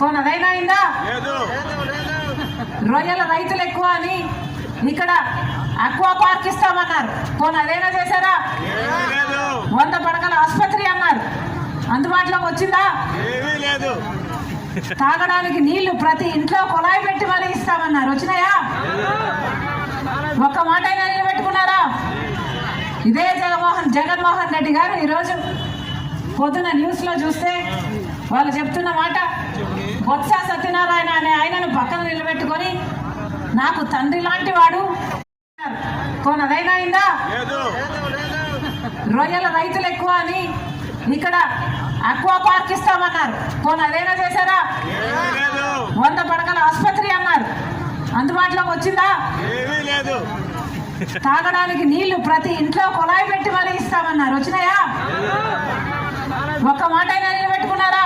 కొనదైనా అయిందా? రొయ్యల రైతులు ఎక్కువ అని ఇక్కడ అక్వా పార్క్ ఇస్తామన్నారు. కొనదైనా చేశారా? 100 పడకల ఆసుపత్రి అన్నారు. అందుబాటులోకి వచ్చిందా? తాగడానికి నీళ్లు ప్రతి ఇంట్లో కుళాయి పెట్టి మరీ ఇస్తామన్నారు. వచ్చినాయా? ఒక్క మాట అయినా నిలబెట్టుకున్నారా? ఇదే జగన్మోహన్ రెడ్డి గారు ఈరోజు పొద్దున న్యూస్ లో చూస్తే వాళ్ళు చెప్తున్న మాట, బొత్స సత్యనారాయణ అనే ఆయనను పక్కన నిలబెట్టుకొని నాకు తండ్రి లాంటి వాడు. కొనదైనా అయిందా? రొయ్యల రైతులు ఎక్కువ అని ఇక్కడ అక్వా పార్క్ ఇస్తామన్నారు. కొనదైనా చేశారా? 100 పడకల ఆసుపత్రి అన్నారు. అందుబాటులోకి వచ్చిందా? తాగడానికి నీళ్లు ప్రతి ఇంట్లో కుళాయి పెట్టి మరీ ఇస్తామన్నారు. వచ్చినాయా? ఒక్క మాట అయినా నిలబెట్టుకున్నారా?